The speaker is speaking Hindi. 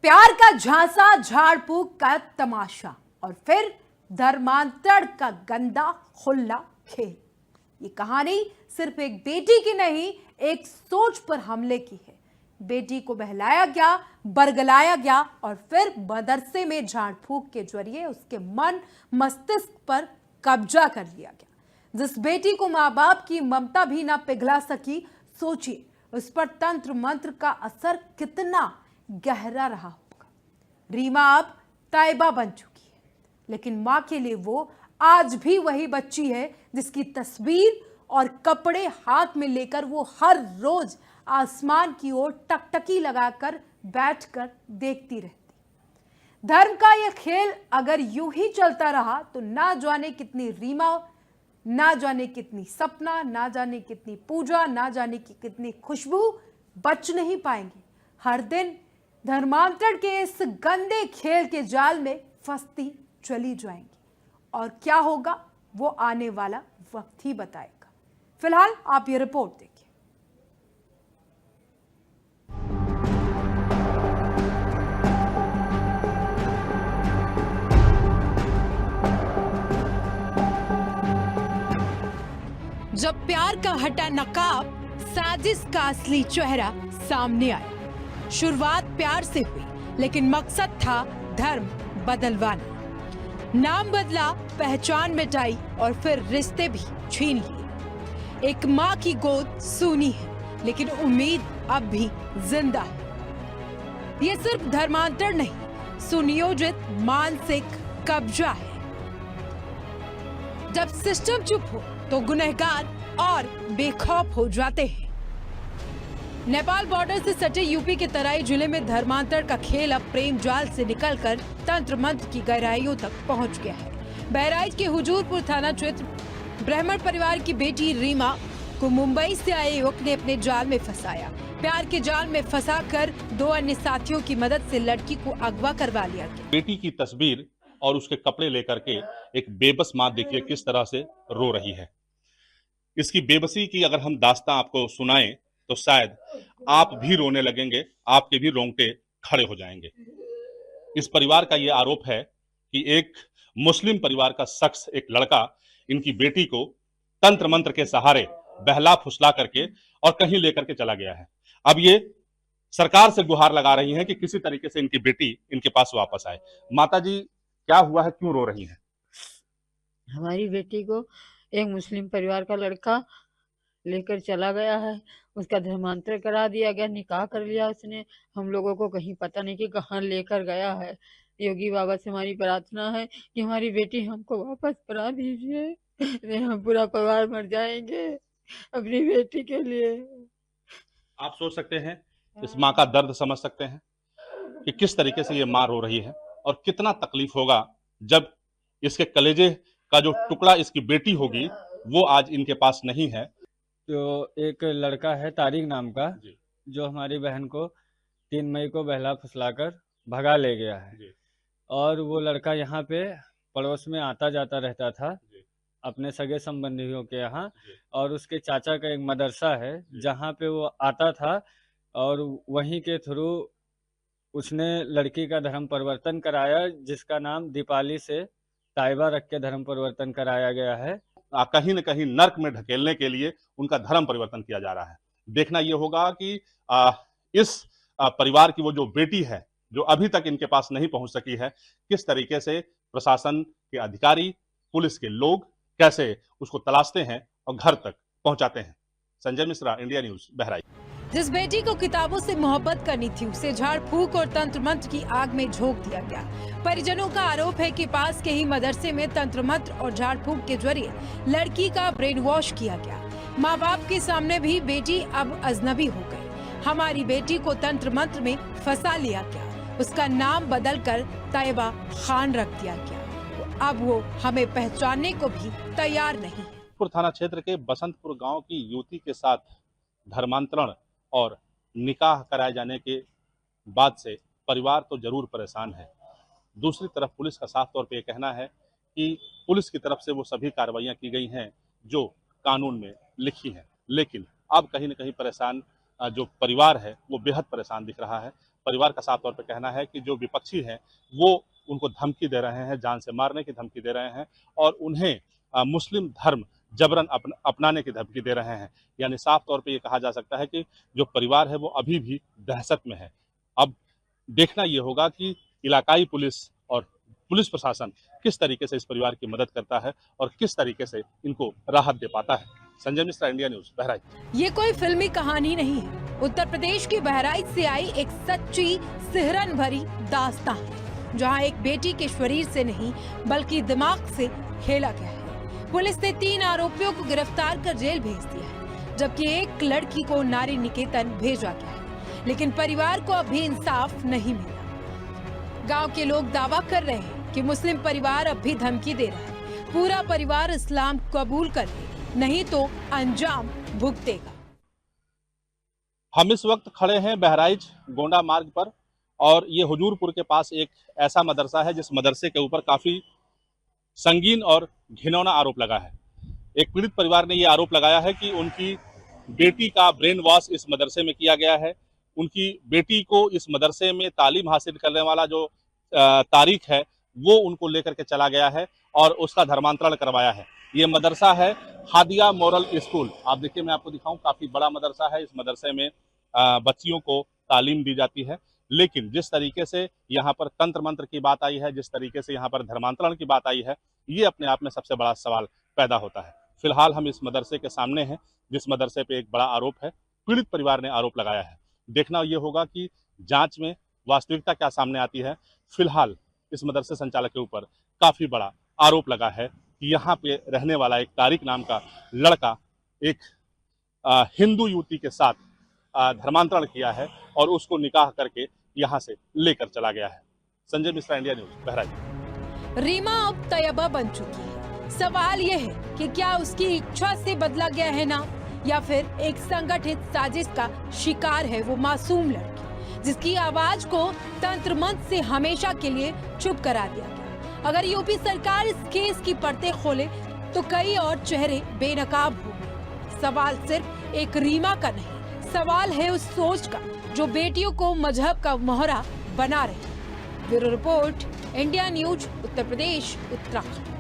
प्यार का झांसा, झाड़ फूक का तमाशा और फिर धर्मांतरण का गंदा खुला खेल। ये कहानी सिर्फ एक बेटी की नहीं, एक सोच पर हमले की है। बेटी को बहलाया गया, बरगलाया गया और फिर मदरसे में झाड़ फूक के जरिए उसके मन मस्तिष्क पर कब्जा कर लिया गया। जिस बेटी को माँ बाप की ममता भी ना पिघला सकी, सोचिए उस पर तंत्र मंत्र का असर कितना गहरा रहा होगा। रीमा अब ताइबा बन चुकी है, लेकिन मां के लिए वो आज भी वही बच्ची है जिसकी तस्वीर और कपड़े हाथ में लेकर वो हर रोज आसमान की ओर टकटकी लगाकर बैठकर देखती रहती। धर्म का यह खेल अगर यूं ही चलता रहा तो ना जाने कितनी रीमा, ना जाने कितनी सपना, ना जाने कितनी पूजा, ना जाने की कितनी खुशबू बच नहीं पाएंगे। हर दिन धर्मांतरण के इस गंदे खेल के जाल में फंसती चली जाएंगी और क्या होगा वो आने वाला वक्त ही बताएगा। फिलहाल आप ये रिपोर्ट देखिए। जब प्यार का हटा नकाब, साजिश का असली चेहरा सामने आया। शुरुआत प्यार से हुई, लेकिन मकसद था धर्म बदलवाना। नाम बदला, पहचान मिटाई और फिर रिश्ते भी छीन लिए। एक माँ की गोद सूनी है, लेकिन उम्मीद अब भी जिंदा है। ये सिर्फ धर्मांतरण नहीं, सुनियोजित मानसिक कब्जा है। जब सिस्टम चुप हो तो गुनहगार और बेखौफ हो जाते हैं। नेपाल बॉर्डर से सटे यूपी के तराई जिले में धर्मांतरण का खेल अब प्रेम जाल से निकलकर तंत्र मंत्र की गहराइयों तक पहुंच गया है। बहराइच के हुजूरपुर थाना क्षेत्र ब्राह्मण परिवार की बेटी रीमा को मुंबई से आए युवक ने अपने जाल में फंसाया। प्यार के जाल में फंसाकर 2 अन्य साथियों की मदद से लड़की को अगवा करवा लिया गया। बेटी की तस्वीर और उसके कपड़े लेकर के एक बेबस मां देखिए किस तरह से रो रही है। इसकी बेबसी की अगर हम दास्तां आपको सुनाएं तो शायद आप भी रोने लगेंगे, आपके भी रोंगटे खड़े हो जाएंगे। इस परिवार का यह आरोप है कि एक मुस्लिम परिवार का शख्स, एक लड़का, इनकी बेटी को तंत्र मंत्र के सहारे बहला फुसला करके और कहीं लेकर के चला गया है। अब ये सरकार से गुहार लगा रही हैं कि किसी तरीके से इनकी बेटी इनके पास वापस आए। माता जी, क्या हुआ है, क्यों रो रही हैं? हमारी बेटी को एक मुस्लिम परिवार का लड़का लेकर चला गया है। उसका धर्मांतर करा दिया गया, निकाह कर लिया उसने। हम लोगों को कहीं पता नहीं कि कहाँ लेकर गया है। योगी बाबा से हमारी प्रार्थना है कि हमारी बेटी हमको वापस करा दीजिए, नहीं हम पूरा परिवार मर जाएंगे अपनी बेटी के लिए। आप सोच सकते हैं, इस माँ का दर्द समझ सकते हैं कि किस तरीके से ये माँ रो रही है और कितना तकलीफ होगा जब इसके कलेजे का जो टुकड़ा इसकी बेटी होगी वो आज इनके पास नहीं है। तो एक लड़का है तारिक नाम का, जो हमारी बहन को 3 मई को बहला फुसलाकर भगा ले गया है। और वो लड़का यहाँ पे पड़ोस में आता जाता रहता था अपने सगे संबंधियों के यहाँ। और उसके चाचा का एक मदरसा है जहाँ पे वो आता था और वहीं के थ्रू उसने लड़की का धर्म परिवर्तन कराया, जिसका नाम दीपाली से ताइबा रख के धर्म परिवर्तन कराया गया है। कहीं न कहीं नर्क में ढकेलने के लिए उनका धर्म परिवर्तन किया जा रहा है। देखना यह होगा कि इस परिवार की वो जो बेटी है, जो अभी तक इनके पास नहीं पहुंच सकी है, किस तरीके से प्रशासन के अधिकारी, पुलिस के लोग कैसे उसको तलाशते हैं और घर तक पहुंचाते हैं। Sanjay Mishra, India news, Bahraich. जिस बेटी को किताबों से मोहब्बत करनी थी, उसे झाड़ फूक और तंत्र मंत्र की आग में झोंक दिया गया। परिजनों का आरोप है कि पास के ही मदरसे में तंत्र मंत्र और झाड़ फूक के जरिए लड़की का ब्रेन वॉश किया गया। माँ बाप के सामने भी बेटी अब अजनबी हो गई। हमारी बेटी को तंत्र मंत्र में फंसा लिया गया, उसका नाम बदलकर ताइबा खान रख दिया गया। अब वो हमें पहचानने को भी तैयार नहीं है। थाना क्षेत्र के बसंतपुर गांव की युवती के साथ धर्मांतरण और निकाह कराए जाने के बाद से परिवार तो जरूर परेशान है। दूसरी तरफ पुलिस का साफ तौर पे ये कहना है कि पुलिस की तरफ से वो सभी कार्रवाइयां की गई हैं जो कानून में लिखी हैं, लेकिन अब कहीं न कहीं परेशान जो परिवार है वो बेहद परेशान दिख रहा है। परिवार का साफ तौर पर कहना है कि जो विपक्षी हैं वो उनको धमकी दे रहे हैं, जान से मारने की धमकी दे रहे हैं और उन्हें मुस्लिम धर्म जबरन अपनाने की धमकी दे रहे हैं। यानी साफ तौर पे ये कहा जा सकता है कि जो परिवार है वो अभी भी दहशत में है। अब देखना ये होगा कि इलाकाई पुलिस और पुलिस प्रशासन किस तरीके से इस परिवार की मदद करता है और किस तरीके से इनको राहत दे पाता है। Sanjay Mishra, India news, Bahraich. ये कोई फिल्मी कहानी नहीं है। उत्तर प्रदेश के बहराइच से आई एक सच्ची सिहरन भरी दास्तां है, जहां एक बेटी के शरीर से नहीं बल्कि दिमाग से खेला गया है। पुलिस ने 3 आरोपियों को गिरफ्तार कर जेल भेज दिया है, जबकि एक लड़की को नारी निकेतन भेजा गया है, लेकिन परिवार को अभी इंसाफ नहीं मिला। गांव के लोग दावा कर रहे हैं कि मुस्लिम परिवार अब भी धमकी दे रहा है, पूरा परिवार इस्लाम कबूल कर ले, नहीं तो अंजाम भुगतेगा। हम इस वक्त खड़े हैं बहराइच गोंडा मार्ग पर और ये हुजूरपुर के पास एक ऐसा मदरसा है जिस मदरसे के ऊपर काफी संगीन और घिनौना आरोप लगा है। एक पीड़ित परिवार ने ये आरोप लगाया है कि उनकी बेटी का ब्रेन वॉश इस मदरसे में किया गया है। उनकी बेटी को इस मदरसे में तालीम हासिल करने वाला जो तारीख है वो उनको लेकर के चला गया है और उसका धर्मांतरण करवाया है। ये मदरसा है हादिया मोरल स्कूल। आप देखिए, मैं आपको दिखाऊं, काफी बड़ा मदरसा है। इस मदरसे में बच्चियों को तालीम दी जाती है, लेकिन जिस तरीके से यहाँ पर तंत्र मंत्र की बात आई है, जिस तरीके से यहाँ पर धर्मांतरण की बात आई है, ये अपने आप में सबसे बड़ा सवाल पैदा होता है। फिलहाल हम इस मदरसे के सामने हैं जिस मदरसे पे एक बड़ा आरोप है, पीड़ित परिवार ने आरोप लगाया है। देखना ये होगा कि जांच में वास्तविकता क्या सामने आती है। फिलहाल इस मदरसे संचालक के ऊपर काफी बड़ा आरोप लगा है कि यहाँ पे रहने वाला एक तारिक नाम का लड़का एक हिंदू युवती के साथ धर्मांतरण किया है और उसको निकाह करके यहाँ से लेकर चला गया है। Sanjay Mishra, India news, Bahraich. रीमा अब तैयबा बन चुकी है। सवाल यह है कि क्या उसकी इच्छा से बदला गया है नाम, या फिर एक संगठित साजिश का शिकार है वो मासूम लड़की, जिसकी आवाज को तंत्र मंत्र से हमेशा के लिए चुप करा दिया गया। अगर यूपी सरकार इस केस की परतें खोले तो कई और चेहरे बेनकाब होंगे। सवाल सिर्फ एक रीमा का नहीं, सवाल है उस सोच का जो बेटियों को मजहब का मोहरा बना रही है। Bureau report, India news, Uttar Pradesh, Uttarakhand.